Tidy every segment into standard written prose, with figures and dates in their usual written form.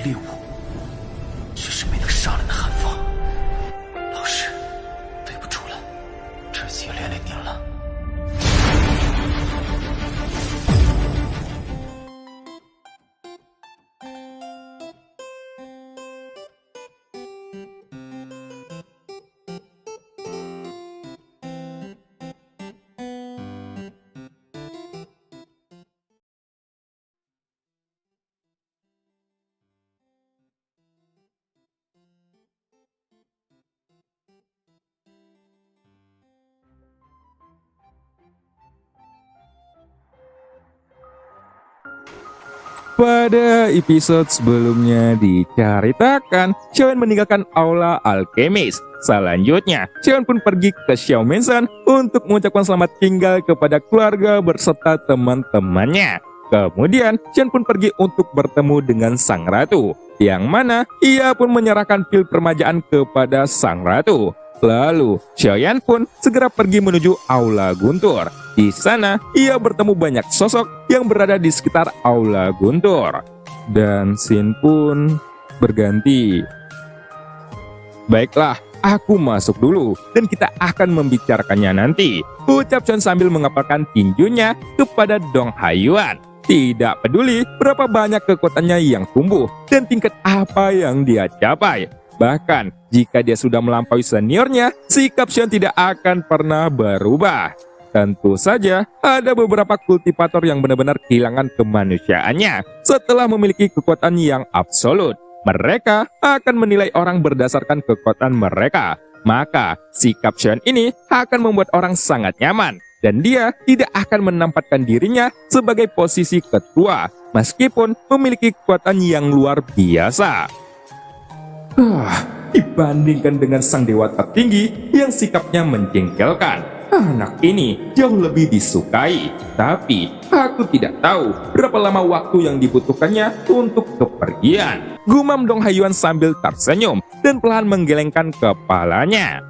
猎物，却是没能杀人的寒风。老师，对不住了，这次也连累您了。Pada episode sebelumnya diceritakan, Xiaoyan meninggalkan aula alkemis. Selanjutnya, Xiaoyan pun pergi ke Xiao Mansion untuk mengucapkan selamat tinggal kepada keluarga berserta teman-temannya. Kemudian, Xiaoyan pun pergi untuk bertemu dengan sang ratu, yang mana ia pun menyerahkan pil permajaan kepada sang ratu. Lalu, Xiaoyan pun segera pergi menuju aula Guntur. Di sana, ia bertemu banyak sosok yang berada di sekitar aula Guntur. Dan scene pun berganti. Baiklah, aku masuk dulu dan kita akan membicarakannya nanti, ucap Xiaoyan sambil mengepalkan tinjunya kepada Dong Haiyuan. Tidak peduli berapa banyak kekuatannya yang tumbuh dan tingkat apa yang dia capai. Bahkan, jika dia sudah melampaui seniornya, sikap Xiaoyan tidak akan pernah berubah. Tentu saja, ada beberapa kultivator yang benar-benar kehilangan kemanusiaannya setelah memiliki kekuatan yang absolut. Mereka akan menilai orang berdasarkan kekuatan mereka. Maka, sikap Xiaoyan ini akan membuat orang sangat nyaman. Dan dia tidak akan menempatkan dirinya sebagai posisi ketua, meskipun memiliki kekuatan yang luar biasa. Dibandingkan dengan sang dewa tertinggi yang sikapnya menjengkelkan, anak ini jauh lebih disukai. Tapi aku tidak tahu berapa lama waktu yang dibutuhkannya untuk kepergian, gumam Dong Haiyuan sambil tersenyum dan perlahan menggelengkan kepalanya.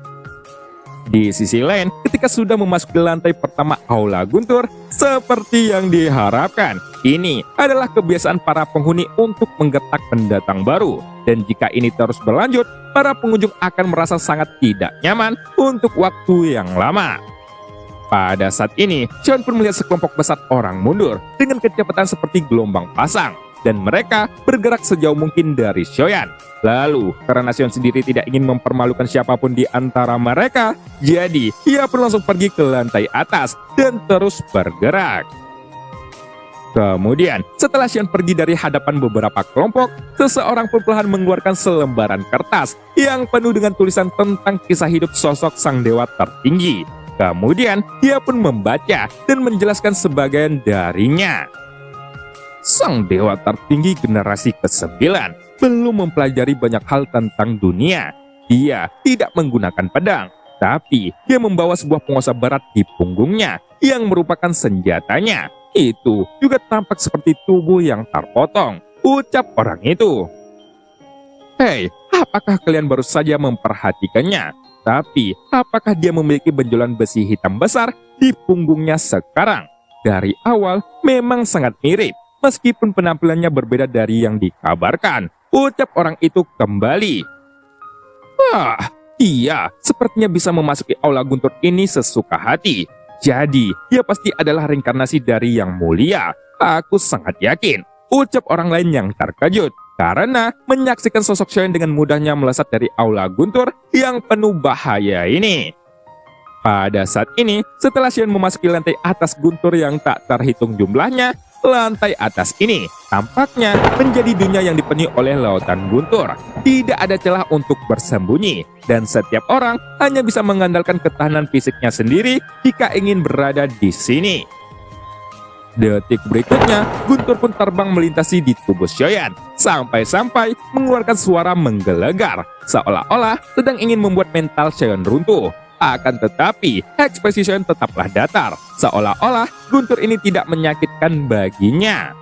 Di sisi lain, ketika sudah memasuki lantai pertama aula Guntur, seperti yang diharapkan, ini adalah kebiasaan para penghuni untuk menggertak pendatang baru. Dan jika ini terus berlanjut, para pengunjung akan merasa sangat tidak nyaman untuk waktu yang lama. Pada saat ini, Xiaoyan pun melihat sekelompok besar orang mundur dengan kecepatan seperti gelombang pasang. Dan mereka bergerak sejauh mungkin dari Xiaoyan. Lalu, karena Xiaoyan sendiri tidak ingin mempermalukan siapapun di antara mereka, jadi ia pun langsung pergi ke lantai atas dan terus bergerak. Kemudian, setelah Xiaoyan pergi dari hadapan beberapa kelompok, seseorang pun perlahan mengeluarkan selembaran kertas yang penuh dengan tulisan tentang kisah hidup sosok sang dewa tertinggi. Kemudian, dia pun membaca dan menjelaskan sebagian darinya. Sang dewa tertinggi generasi ke-9 belum mempelajari banyak hal tentang dunia. Dia tidak menggunakan pedang, tapi dia membawa sebuah penguasa barat di punggungnya yang merupakan senjatanya. Itu juga tampak seperti tubuh yang terpotong, ucap orang itu. Hei, apakah kalian baru saja memperhatikannya? Tapi, apakah dia memiliki benjolan besi hitam besar di punggungnya sekarang? Dari awal, memang sangat mirip. Meskipun penampilannya berbeda dari yang dikabarkan, ucap orang itu kembali. Dia sepertinya bisa memasuki aula Guntur ini sesuka hati. Jadi, dia pasti adalah reinkarnasi dari yang mulia. Aku sangat yakin, ucap orang lain yang terkejut. Karena menyaksikan sosok Xiaoyan dengan mudahnya melesat dari aula Guntur yang penuh bahaya ini. Pada saat ini, setelah Xiaoyan memasuki lantai atas Guntur yang tak terhitung jumlahnya, lantai atas ini tampaknya menjadi dunia yang dipenuhi oleh lautan Guntur. Tidak ada celah untuk bersembunyi, dan setiap orang hanya bisa mengandalkan ketahanan fisiknya sendiri jika ingin berada di sini. Detik berikutnya, Guntur pun terbang melintasi di tubuh Xiaoyan, sampai-sampai mengeluarkan suara menggelegar, seolah-olah sedang ingin membuat mental Xiaoyan runtuh. Akan tetapi, ekspresi Xiaoyan tetaplah datar, seolah-olah Guntur ini tidak menyakitkan baginya.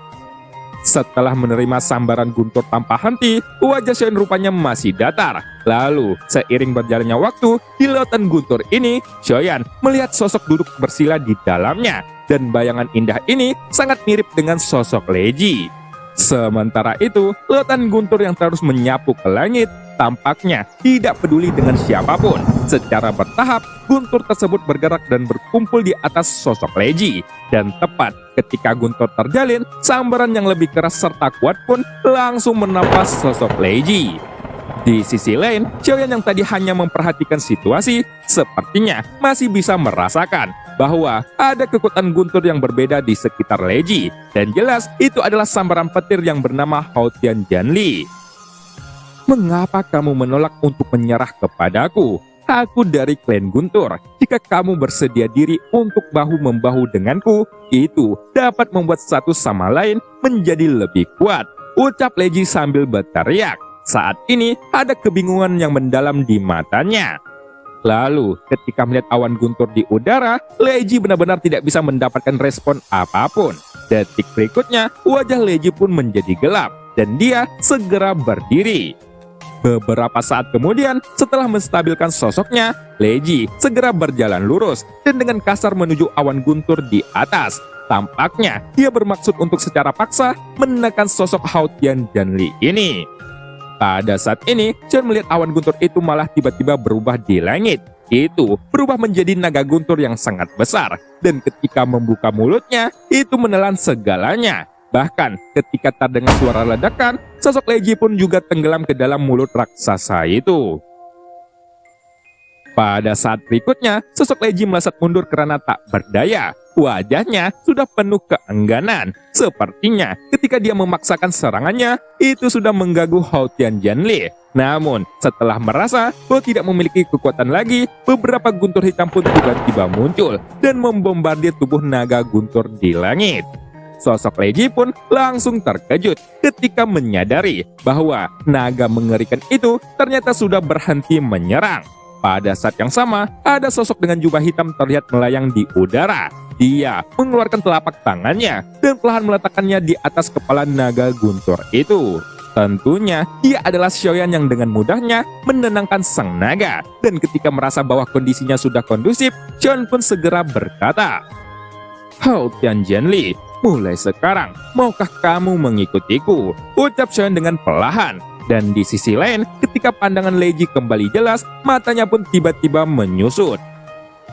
Setelah menerima sambaran Guntur tanpa henti, wajah Xiaoyan rupanya masih datar. Lalu, seiring berjalannya waktu, di lautan Guntur ini, Xiaoyan melihat sosok duduk bersila di dalamnya. Dan bayangan indah ini sangat mirip dengan sosok Leji. Sementara itu, lautan guntur yang terus menyapu ke langit tampaknya tidak peduli dengan siapapun. Secara bertahap, guntur tersebut bergerak dan berkumpul di atas sosok Leji. Dan tepat ketika guntur terjalin, sambaran yang lebih keras serta kuat pun langsung menampas sosok Leji. Di sisi lain, Xiaoyan yang tadi hanya memperhatikan situasi, sepertinya masih bisa merasakan bahwa ada kekuatan guntur yang berbeda di sekitar Leji. Dan jelas, itu adalah sambaran petir yang bernama Haotian Janli. Mengapa kamu menolak untuk menyerah kepadaku? Aku dari klan Guntur. Jika kamu bersedia diri untuk bahu-membahu denganku, itu dapat membuat satu sama lain menjadi lebih kuat, ucap Leji sambil berteriak. Saat ini ada kebingungan yang mendalam di matanya. Lalu ketika melihat awan guntur di udara, Leji benar-benar tidak bisa mendapatkan respon apapun. Detik berikutnya, wajah Leji pun menjadi gelap dan dia segera berdiri. Beberapa saat kemudian, setelah menstabilkan sosoknya, Leji segera berjalan lurus dan dengan kasar menuju awan guntur di atas. Tampaknya dia bermaksud untuk secara paksa menekan sosok Haotian Janli ini. Pada saat ini, Xion melihat awan guntur itu malah tiba-tiba berubah di langit. Itu berubah menjadi naga guntur yang sangat besar. Dan ketika membuka mulutnya, itu menelan segalanya. Bahkan ketika terdengar suara ledakan, sosok Leji pun juga tenggelam ke dalam mulut raksasa itu. Pada saat berikutnya, sosok Leji melesat mundur karena tak berdaya. Wajahnya sudah penuh keengganan. Sepertinya ketika dia memaksakan serangannya, itu sudah mengganggu Haotian Janli. Namun, setelah merasa bahwa tidak memiliki kekuatan lagi, beberapa guntur hitam pun tiba-tiba muncul dan membombardir tubuh naga guntur di langit. Sosok Leji pun langsung terkejut ketika menyadari bahwa naga mengerikan itu ternyata sudah berhenti menyerang. Pada saat yang sama, ada sosok dengan jubah hitam terlihat melayang di udara. Dia mengeluarkan telapak tangannya dan perlahan meletakkannya di atas kepala naga guntur itu. Tentunya, dia adalah Xiaoyan yang dengan mudahnya menenangkan sang naga. Dan ketika merasa bahwa kondisinya sudah kondusif, Xiaoyan pun segera berkata, "Haotian Janli, mulai sekarang, maukah kamu mengikutiku?" ucap Xiaoyan dengan perlahan. Dan di sisi lain, ketika pandangan Leji kembali jelas, matanya pun tiba-tiba menyusut.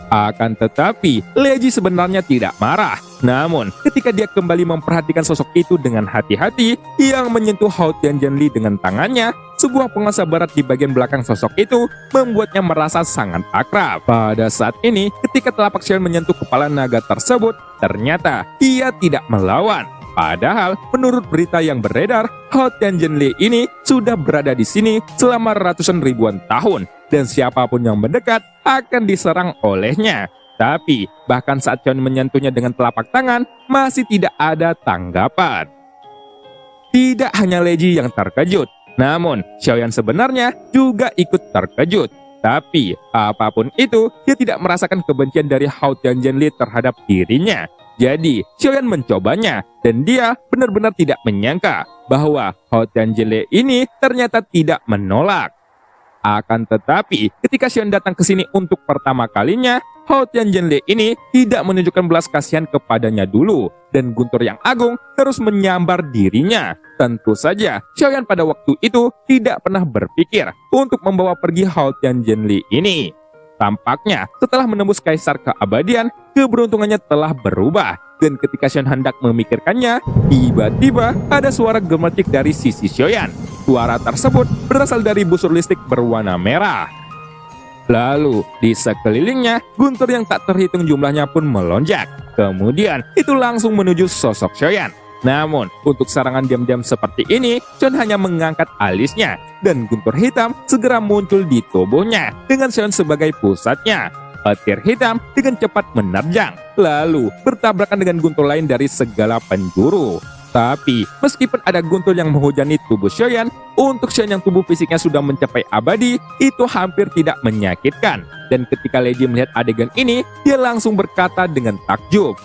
Akan tetapi, Leji sebenarnya tidak marah. Namun, ketika dia kembali memperhatikan sosok itu dengan hati-hati, yang menyentuh Haotian Janli dengan tangannya, sebuah penguasa barat di bagian belakang sosok itu membuatnya merasa sangat akrab. Pada saat ini, ketika telapak Xiaoyan menyentuh kepala naga tersebut, ternyata ia tidak melawan. Padahal, menurut berita yang beredar, Haotian Janli ini sudah berada di sini selama ratusan ribuan tahun, dan siapapun yang mendekat akan diserang olehnya. Tapi, bahkan saat Xiaoyan menyentuhnya dengan telapak tangan, masih tidak ada tanggapan. Tidak hanya Leji yang terkejut, namun Xiaoyan sebenarnya juga ikut terkejut. Tapi, apapun itu, dia tidak merasakan kebencian dari Haotian Janli terhadap dirinya. Jadi, Xiaoyan mencobanya, dan dia benar-benar tidak menyangka bahwa Haotian Janli ini ternyata tidak menolak. Akan tetapi, ketika Xiaoyan datang ke sini untuk pertama kalinya, Haotian Janli ini tidak menunjukkan belas kasihan kepadanya dulu, dan guntur yang agung terus menyambar dirinya. Tentu saja, Xiaoyan pada waktu itu tidak pernah berpikir untuk membawa pergi Haotian Janli ini. Tampaknya, setelah menembus kaisar keabadian, keberuntungannya telah berubah. Dan ketika Xiaoyan hendak memikirkannya, tiba-tiba ada suara gemetik dari sisi Xiaoyan. Suara tersebut berasal dari busur listrik berwarna merah. Lalu, di sekelilingnya, guntur yang tak terhitung jumlahnya pun melonjak. Kemudian, itu langsung menuju sosok Xiaoyan. Namun, untuk serangan diam-diam seperti ini, Xiaoyan hanya mengangkat alisnya, dan guntur hitam segera muncul di tubuhnya, dengan Xiaoyan sebagai pusatnya. Petir hitam dengan cepat menerjang, lalu bertabrakan dengan guntur lain dari segala penjuru. Tapi, meskipun ada guntur yang menghujani tubuh Xiaoyan, untuk Xiaoyan yang tubuh fisiknya sudah mencapai abadi, itu hampir tidak menyakitkan. Dan ketika Leji melihat adegan ini, dia langsung berkata dengan takjub,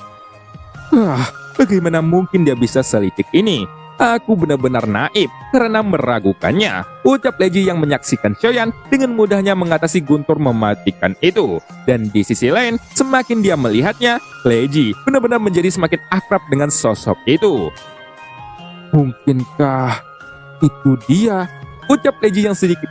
bagaimana mungkin dia bisa selicik ini? Aku benar-benar naif karena meragukannya, ucap Leji yang menyaksikan Xiaoyan dengan mudahnya mengatasi guntur mematikan itu. Dan di sisi lain, semakin dia melihatnya, Leji benar-benar menjadi semakin akrab dengan sosok itu. Mungkinkah itu dia? Ucap Leji yang sedikit.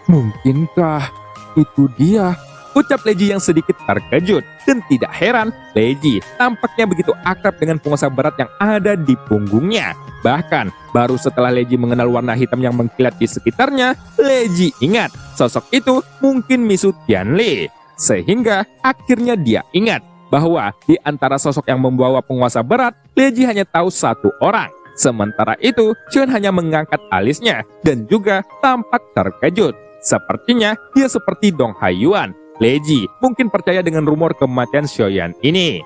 Mungkinkah itu dia? Ucap Leji yang sedikit terkejut. Dan tidak heran, Leji tampaknya begitu akrab dengan penguasa berat yang ada di punggungnya. Bahkan, baru setelah Leji mengenal warna hitam yang mengkilat di sekitarnya, Leji ingat sosok itu mungkin Misu Tianli. Sehingga akhirnya dia ingat bahwa di antara sosok yang membawa penguasa berat, Leji hanya tahu satu orang. Sementara itu, Xion hanya mengangkat alisnya dan juga tampak terkejut. Sepertinya dia seperti Dong Haiyuan. Leji mungkin percaya dengan rumor kematian Xiaoyan ini.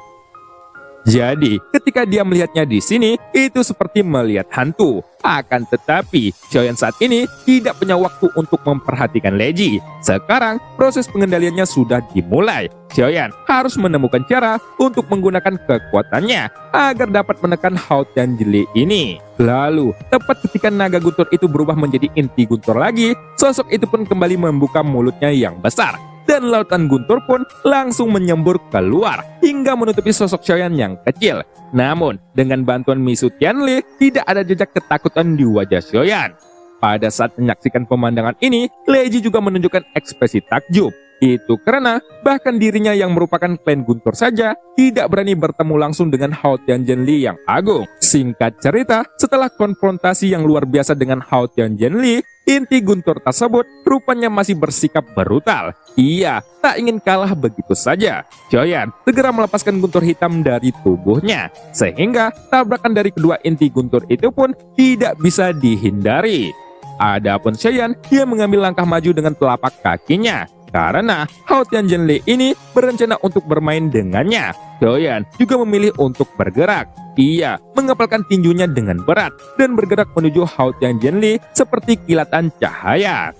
Jadi, ketika dia melihatnya di sini, itu seperti melihat hantu. Akan tetapi, Xiaoyan saat ini tidak punya waktu untuk memperhatikan Leji. Sekarang, proses pengendaliannya sudah dimulai. Xiaoyan harus menemukan cara untuk menggunakan kekuatannya agar dapat menekan Hao Tianjili ini. Lalu, tepat ketika naga guntur itu berubah menjadi inti guntur lagi, sosok itu pun kembali membuka mulutnya yang besar. Dan lautan guntur pun langsung menyembur keluar hingga menutupi sosok Xiaoyan yang kecil. Namun, dengan bantuan Misu Tianli, tidak ada jejak ketakutan di wajah Xiaoyan. Pada saat menyaksikan pemandangan ini, Leji juga menunjukkan ekspresi takjub. Itu karena bahkan dirinya yang merupakan klan guntur saja tidak berani bertemu langsung dengan Hao Tianjili yang agung. Singkat cerita, setelah konfrontasi yang luar biasa dengan Hao Tianjili, inti guntur tersebut rupanya masih bersikap brutal. Ia tak ingin kalah begitu saja. Xiaoyan segera melepaskan guntur hitam dari tubuhnya, sehingga tabrakan dari kedua inti guntur itu pun tidak bisa dihindari. Adapun Xiaoyan, dia mengambil langkah maju dengan telapak kakinya. Karena Hao Tianjili ini berencana untuk bermain dengannya. Xiaoyan juga memilih untuk bergerak. Ia mengepalkan tinjunya dengan berat dan bergerak menuju Hao Tianjili seperti kilatan cahaya.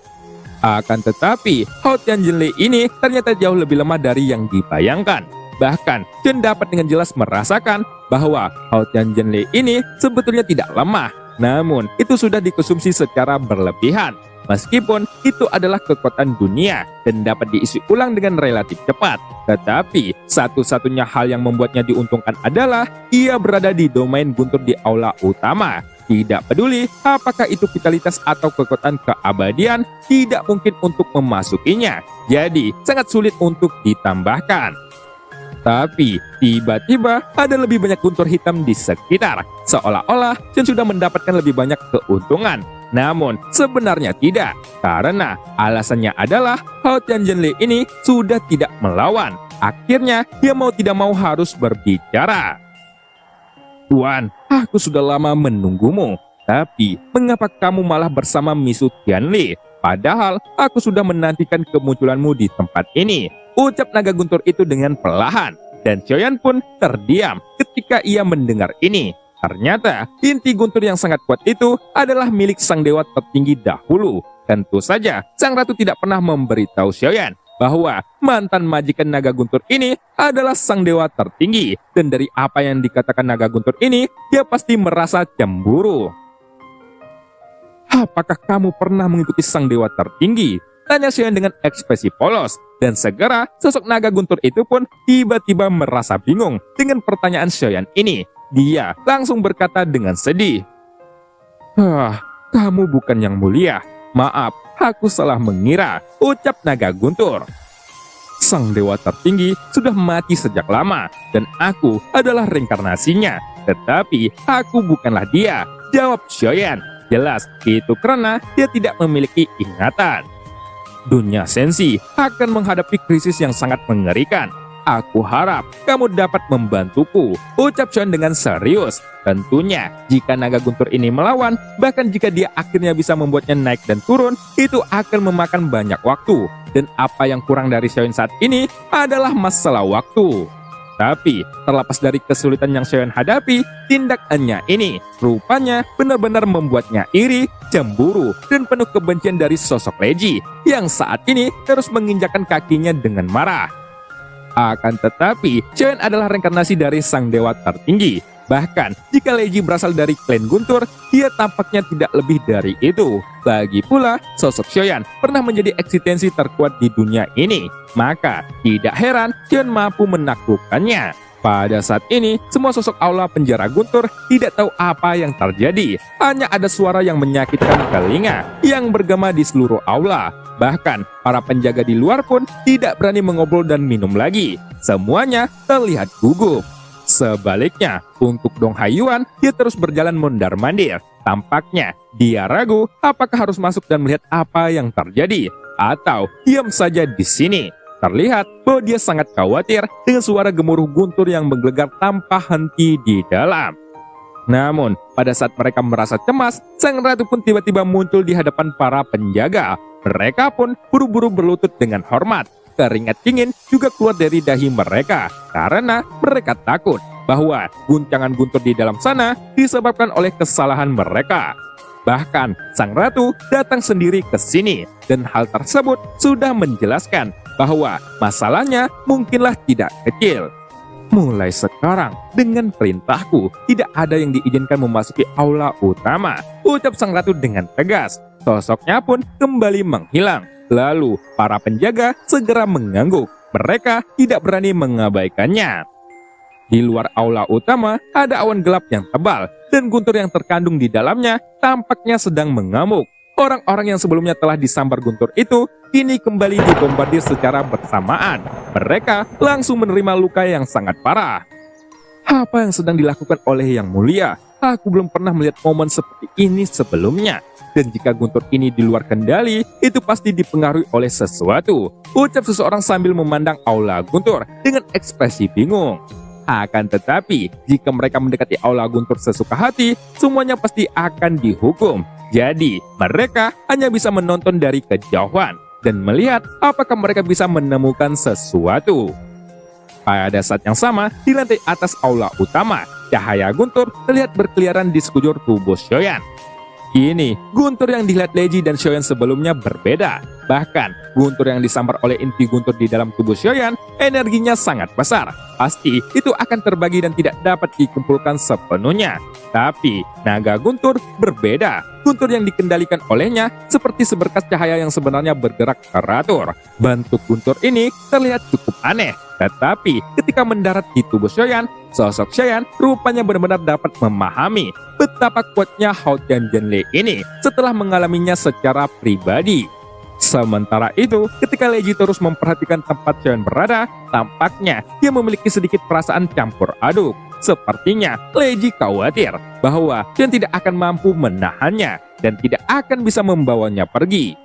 Akan tetapi, Hao Tianjili ini ternyata jauh lebih lemah dari yang dibayangkan. Bahkan, Chen dapat dengan jelas merasakan bahwa Hao Tianjili ini sebetulnya tidak lemah. Namun, itu sudah dikonsumsi secara berlebihan. Meskipun itu adalah kekuatan dunia dan dapat diisi ulang dengan relatif cepat. Tetapi, satu-satunya hal yang membuatnya diuntungkan adalah ia berada di domain guntur di aula utama. Tidak peduli apakah itu vitalitas atau kekuatan keabadian, tidak mungkin untuk memasukinya. Jadi, sangat sulit untuk ditambahkan. Tapi, tiba-tiba ada lebih banyak guntur hitam di sekitar. Seolah-olah Chen sudah mendapatkan lebih banyak keuntungan. Namun, sebenarnya tidak. Karena alasannya adalah Hao Tianjili ini sudah tidak melawan. Akhirnya, dia mau tidak mau harus berbicara. Tuan, aku sudah lama menunggumu. Tapi, mengapa kamu malah bersama Misu Tianli? Padahal, aku sudah menantikan kemunculanmu di tempat ini. Ucap naga guntur itu dengan perlahan. Dan Xiaoyan pun terdiam ketika ia mendengar ini. Ternyata, inti guntur yang sangat kuat itu adalah milik sang dewa tertinggi dahulu. Tentu saja, sang ratu tidak pernah memberitahu Xiaoyan bahwa mantan majikan naga guntur ini adalah sang dewa tertinggi. Dan dari apa yang dikatakan naga guntur ini, dia pasti merasa cemburu. Apakah kamu pernah mengikuti sang dewa tertinggi? Tanya Xiaoyan dengan ekspresi polos. Dan segera, sosok naga guntur itu pun tiba-tiba merasa bingung dengan pertanyaan Xiaoyan ini. Dia langsung berkata dengan sedih. Kamu bukan yang mulia. Maaf, aku salah mengira, ucap naga guntur. Sang dewa tertinggi sudah mati sejak lama, dan aku adalah reinkarnasinya. Tetapi aku bukanlah dia, jawab Xiaoyan. Jelas, itu karena dia tidak memiliki ingatan. Dunia Sensi akan menghadapi krisis yang sangat mengerikan. Aku harap kamu dapat membantuku, ucap Xiaoyan dengan serius. Tentunya, jika naga guntur ini melawan, bahkan jika dia akhirnya bisa membuatnya naik dan turun, itu akan memakan banyak waktu. Dan apa yang kurang dari Xiaoyan saat ini adalah masalah waktu. Tapi, terlepas dari kesulitan yang Xiaoyan hadapi, tindakannya ini rupanya benar-benar membuatnya iri, cemburu, dan penuh kebencian dari sosok Leji, yang saat ini terus menginjakkan kakinya dengan marah. Akan tetapi, Xiaoyan adalah reinkarnasi dari sang dewa tertinggi. Bahkan, jika Leji berasal dari klan guntur, dia tampaknya tidak lebih dari itu. Lagi pula, sosok Xiaoyan pernah menjadi eksistensi terkuat di dunia ini. Maka, tidak heran Xiaoyan mampu menaklukkannya. Pada saat ini, semua sosok aula penjara Guntur tidak tahu apa yang terjadi. Hanya ada suara yang menyakitkan telinga yang bergema di seluruh aula. Bahkan, para penjaga di luar pun tidak berani mengobrol dan minum lagi. Semuanya terlihat gugup. Sebaliknya, untuk Dong Haiyuan, dia terus berjalan mondar-mandir. Tampaknya, dia ragu apakah harus masuk dan melihat apa yang terjadi, atau diam saja di sini. Terlihat bahwa dia sangat khawatir dengan suara gemuruh Guntur yang menggelegar tanpa henti di dalam. Namun, pada saat mereka merasa cemas, sang ratu pun tiba-tiba muncul di hadapan para penjaga. Mereka pun buru-buru berlutut dengan hormat. Keringat dingin juga keluar dari dahi mereka karena mereka takut bahwa guncangan Guntur di dalam sana disebabkan oleh kesalahan mereka. Bahkan, sang ratu datang sendiri ke sini dan hal tersebut sudah menjelaskan bahwa masalahnya mungkinlah tidak kecil. Mulai sekarang, dengan perintahku, tidak ada yang diizinkan memasuki aula utama, ucap sang ratu dengan tegas. Sosoknya pun kembali menghilang. Lalu, para penjaga segera mengangguk. Mereka tidak berani mengabaikannya. Di luar aula utama, ada awan gelap yang tebal, dan Guntur yang terkandung di dalamnya tampaknya sedang mengamuk. Orang-orang yang sebelumnya telah disambar Guntur itu kini kembali dibombardir secara bersamaan. Mereka langsung menerima luka yang sangat parah. Apa yang sedang dilakukan oleh Yang Mulia? Aku belum pernah melihat momen seperti ini sebelumnya. Dan jika Guntur ini di luar kendali, itu pasti dipengaruhi oleh sesuatu, ucap seseorang sambil memandang aula Guntur dengan ekspresi bingung. Akan tetapi, jika mereka mendekati aula Guntur sesuka hati, semuanya pasti akan dihukum. Jadi, mereka hanya bisa menonton dari kejauhan dan melihat apakah mereka bisa menemukan sesuatu. Pada saat yang sama, di lantai atas aula utama, cahaya Guntur terlihat berkeliaran di sekujur tubuh Shoyan. Kini, Guntur yang dilihat Leji dan Shoyan sebelumnya berbeda. Bahkan, Guntur yang disambar oleh inti Guntur di dalam tubuh Shoyan, energinya sangat besar. Pasti itu akan terbagi dan tidak dapat dikumpulkan sepenuhnya. Tapi, naga Guntur berbeda. Guntur yang dikendalikan olehnya seperti seberkas cahaya yang sebenarnya bergerak teratur. Bentuk Guntur ini terlihat cukup aneh. Tetapi, ketika mendarat di tubuh Shoyan, sosok Shoyan rupanya benar-benar dapat memahami betapa kuatnya Hao Tianzhenle ini setelah mengalaminya secara pribadi. Sementara itu, ketika Leji terus memperhatikan tempat Shoyan berada, tampaknya dia memiliki sedikit perasaan campur aduk. Sepertinya Leji khawatir bahwa Shoyan tidak akan mampu menahannya dan tidak akan bisa membawanya pergi.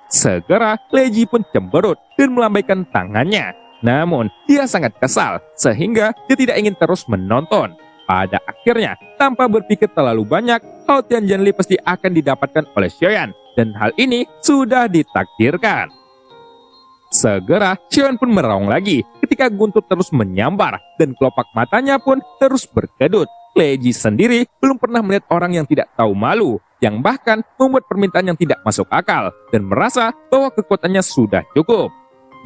Segera Leji pun cemberut dan melambaikan tangannya. Namun, dia sangat kesal sehingga dia tidak ingin terus menonton. Pada akhirnya, tanpa berpikir terlalu banyak, Hao Tianzhenle pasti akan didapatkan oleh Shoyan, dan hal ini sudah ditakdirkan. Segera, Shoyan pun meraung lagi ketika Guntur terus menyambar, dan kelopak matanya pun terus berkedut. Leji sendiri belum pernah melihat orang yang tidak tahu malu, yang bahkan membuat permintaan yang tidak masuk akal, dan merasa bahwa kekuatannya sudah cukup.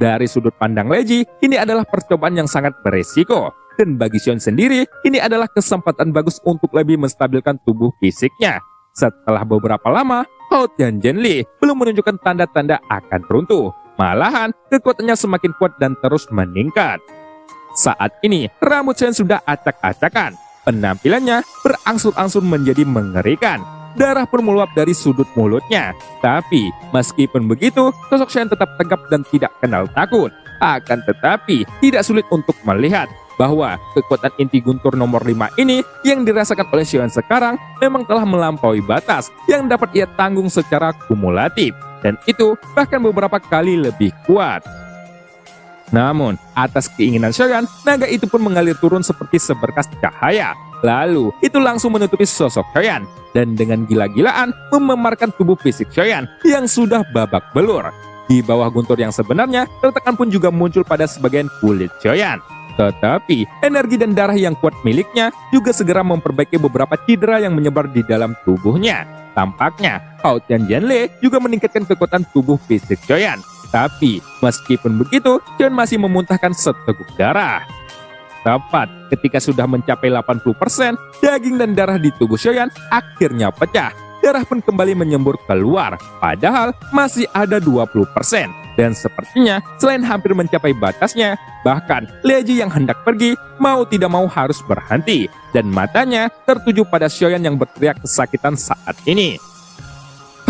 Dari sudut pandang Leji, ini adalah percobaan yang sangat beresiko. Dan bagi Shoyan sendiri, ini adalah kesempatan bagus untuk lebih menstabilkan tubuh fisiknya. Setelah beberapa lama, Hao Tianzhenle belum menunjukkan tanda-tanda akan runtuh. Malahan, kekuatannya semakin kuat dan terus meningkat. Saat ini, rambut Shoyan sudah acak-acakan. Penampilannya berangsur-angsur menjadi mengerikan. Darah pun meluap dari sudut mulutnya. Tapi, meskipun begitu, sosok Shoyan tetap tegap dan tidak kenal takut. Akan tetapi, tidak sulit untuk melihat bahwa kekuatan inti Guntur nomor 5 ini yang dirasakan oleh Shoyan sekarang memang telah melampaui batas yang dapat ia tanggung secara kumulatif. Dan itu bahkan beberapa kali lebih kuat. Namun, atas keinginan Shoyan, naga itu pun mengalir turun seperti seberkas cahaya. Lalu, itu langsung menutupi sosok Shoyan, dan dengan gila-gilaan mememarkan tubuh fisik Shoyan yang sudah babak belur. Di bawah Guntur yang sebenarnya, retakan pun juga muncul pada sebagian kulit Shoyan. Tetapi, energi dan darah yang kuat miliknya juga segera memperbaiki beberapa cedera yang menyebar di dalam tubuhnya. Tampaknya, Hao Tianzhenle juga meningkatkan kekuatan tubuh fisik Shoyan. Tapi, meskipun begitu, Shoyan masih memuntahkan seteguk darah. Tepat ketika sudah mencapai 80%, daging dan darah di tubuh Shoyan akhirnya pecah. Darah pun kembali menyembur keluar, padahal masih ada 20%. Dan sepertinya selain hampir mencapai batasnya, bahkan Leji yang hendak pergi mau tidak mau harus berhenti dan matanya tertuju pada Xiaoyan yang berteriak kesakitan saat ini.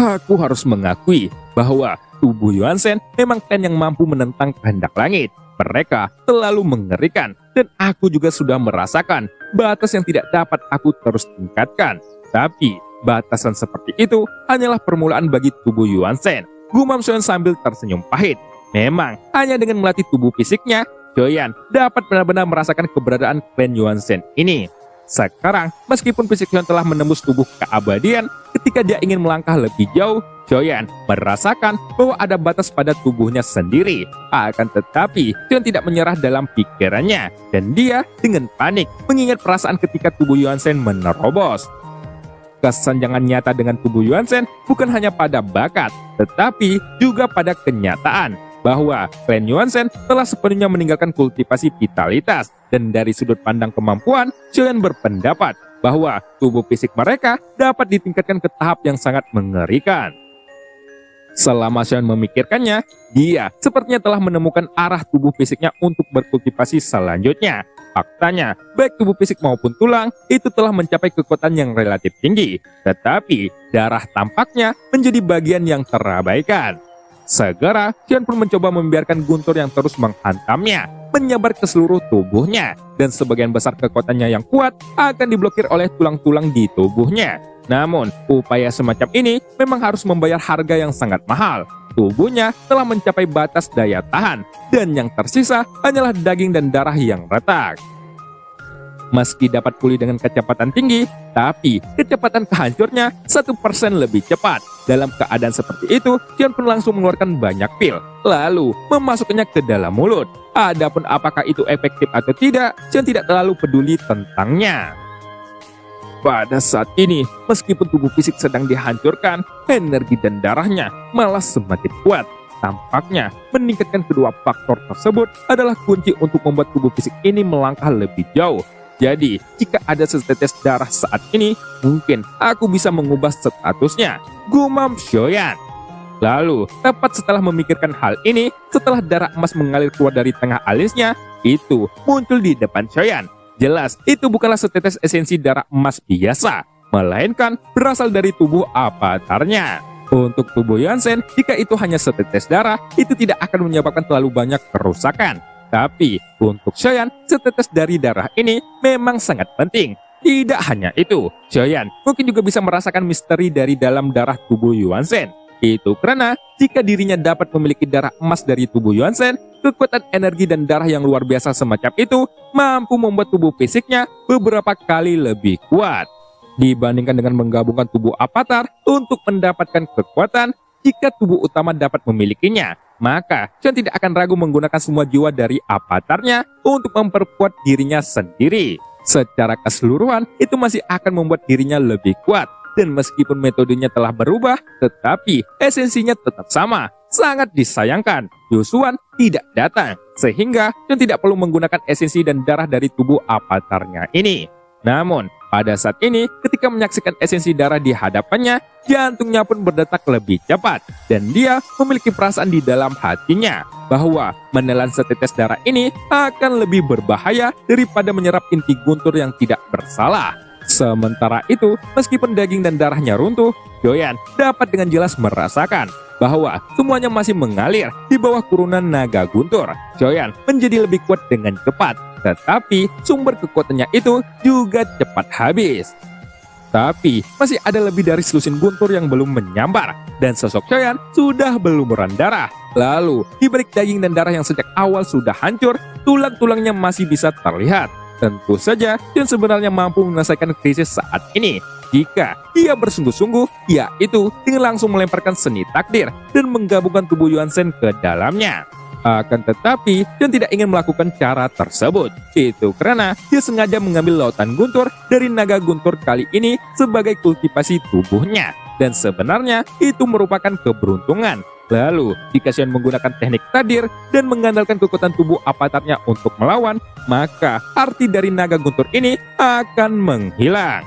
Aku harus mengakui bahwa tubuh Yuan Shen memang klan yang mampu menentang kehendak langit. Mereka terlalu mengerikan dan aku juga sudah merasakan batas yang tidak dapat aku terus tingkatkan. Tapi batasan seperti itu hanyalah permulaan bagi tubuh Yuan Shen. Gumam Xiaoyan sambil tersenyum pahit. Memang hanya dengan melatih tubuh fisiknya, Xiaoyan dapat benar-benar merasakan keberadaan klan Yuan Shen ini. Sekarang, meskipun fisik Xiaoyan telah menembus tubuh keabadian, ketika dia ingin melangkah lebih jauh, Xiaoyan merasakan bahwa ada batas pada tubuhnya sendiri. Akan tetapi, Xiaoyan tidak menyerah dalam pikirannya, dan dia dengan panik mengingat perasaan ketika tubuh Yuan Shen menerobos. Kesenjangan nyata dengan tubuh Yuan Shen bukan hanya pada bakat, tetapi juga pada kenyataan bahwa klan Yuan Shen telah sepenuhnya meninggalkan kultivasi vitalitas, dan dari sudut pandang kemampuan, Xiaoyan berpendapat bahwa tubuh fisik mereka dapat ditingkatkan ke tahap yang sangat mengerikan. Selama Xiaoyan memikirkannya, dia sepertinya telah menemukan arah tubuh fisiknya untuk berkultivasi selanjutnya. Faktanya, baik tubuh fisik maupun tulang itu telah mencapai kekuatan yang relatif tinggi, tetapi darah tampaknya menjadi bagian yang terabaikan. Segera, Xiaoyan pun mencoba membiarkan guntur yang terus menghantamnya menyebar ke seluruh tubuhnya, dan sebagian besar kekuatannya yang kuat akan diblokir oleh tulang-tulang di tubuhnya. Namun, upaya semacam ini memang harus membayar harga yang sangat mahal. Tubuhnya telah mencapai batas daya tahan, dan yang tersisa hanyalah daging dan darah yang retak. Meski dapat pulih dengan kecepatan tinggi, tapi kecepatan kehancurnya 1% lebih cepat. Dalam keadaan seperti itu, Xiaoyan pun langsung mengeluarkan banyak pil, lalu memasukkannya ke dalam mulut. Adapun apakah itu efektif atau tidak, Xiaoyan tidak terlalu peduli tentangnya. Pada saat ini, meskipun tubuh fisik sedang dihancurkan, energi dan darahnya malah semakin kuat. Tampaknya, meningkatkan kedua faktor tersebut adalah kunci untuk membuat tubuh fisik ini melangkah lebih jauh. Jadi, jika ada setetes darah saat ini, mungkin aku bisa mengubah statusnya, gumam Xiaoyan. Lalu, tepat setelah memikirkan hal ini, setelah darah emas mengalir keluar dari tengah alisnya, itu muncul di depan Xiaoyan. Jelas, itu bukanlah setetes esensi darah emas biasa, melainkan berasal dari tubuh avatarnya. Untuk tubuh Yuan Shen, jika itu hanya setetes darah, itu tidak akan menyebabkan terlalu banyak kerusakan. Tapi, untuk Xiaoyan, setetes dari darah ini memang sangat penting. Tidak hanya itu, Xiaoyan mungkin juga bisa merasakan misteri dari dalam darah tubuh Yuan Shen. Itu karena jika dirinya dapat memiliki darah emas dari tubuh Yuan Shen, kekuatan energi dan darah yang luar biasa semacam itu mampu membuat tubuh fisiknya beberapa kali lebih kuat. Dibandingkan dengan menggabungkan tubuh avatar untuk mendapatkan kekuatan, jika tubuh utama dapat memilikinya, maka Xiaoyan tidak akan ragu menggunakan semua jiwa dari avatarnya untuk memperkuat dirinya sendiri. Secara keseluruhan, itu masih akan membuat dirinya lebih kuat. Dan meskipun metodenya telah berubah, tetapi esensinya tetap sama. Sangat disayangkan, Yosuan tidak datang, sehingga Xiaoyan tidak perlu menggunakan esensi dan darah dari tubuh avatarnya ini. Namun, pada saat ini, ketika menyaksikan esensi darah di hadapannya, jantungnya pun berdetak lebih cepat, dan dia memiliki perasaan di dalam hatinya bahwa menelan setetes darah ini akan lebih berbahaya daripada menyerap inti guntur yang tidak bersalah. Sementara itu, meskipun daging dan darahnya runtuh, Xiaoyan dapat dengan jelas merasakan bahwa semuanya masih mengalir di bawah kurunan naga guntur. Xiaoyan menjadi lebih kuat dengan cepat, tetapi sumber kekuatannya itu juga cepat habis. Tapi masih ada lebih dari selusin guntur yang belum menyambar, dan sosok Xiaoyan sudah berlumuran darah. Lalu, di balik daging dan darah yang sejak awal sudah hancur, tulang-tulangnya masih bisa terlihat. Tentu saja, Xiaoyan sebenarnya mampu menyelesaikan krisis saat ini jika dia bersungguh-sungguh, yaitu dengan langsung melemparkan seni takdir dan menggabungkan tubuh Yuan Shen ke dalamnya. Akan tetapi, Xiaoyan tidak ingin melakukan cara tersebut. Itu karena dia sengaja mengambil lautan guntur dari naga guntur kali ini sebagai kultivasi tubuhnya. Dan sebenarnya itu merupakan keberuntungan. Lalu, jika Xiaoyan menggunakan teknik takdir dan mengandalkan kekuatan tubuh avatarnya untuk melawan, maka arti dari naga guntur ini akan menghilang.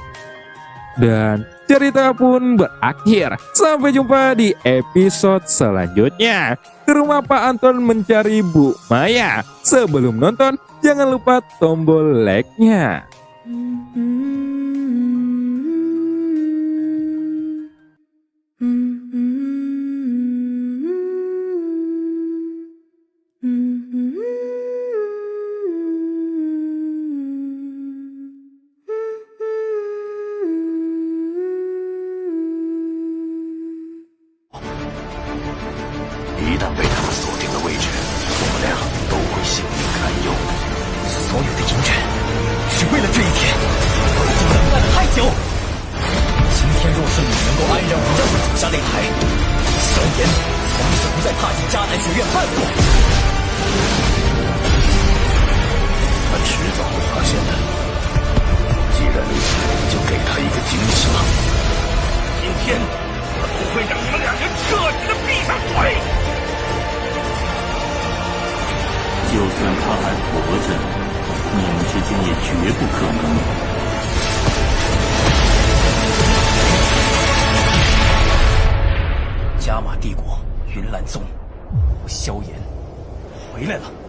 Dan cerita pun berakhir. Sampai jumpa di episode selanjutnya. Ke rumah Pak Anton mencari Bu Maya. Sebelum nonton, jangan lupa tombol like-nya.一旦被他们锁定了位置，我们俩都会性命堪忧。所有的隐忍，是为了这一天。我已经等待了太久。今天若是你能够安然无恙地走下擂台，萧炎从此不再踏进迦南学院半步。他迟早会发现的。既然如此，就给他一个惊喜吧。今天，他不会让你们两人彻底的闭上嘴。就算他还活着，你们之间也绝不可能。加玛帝国云岚宗，萧炎回来了。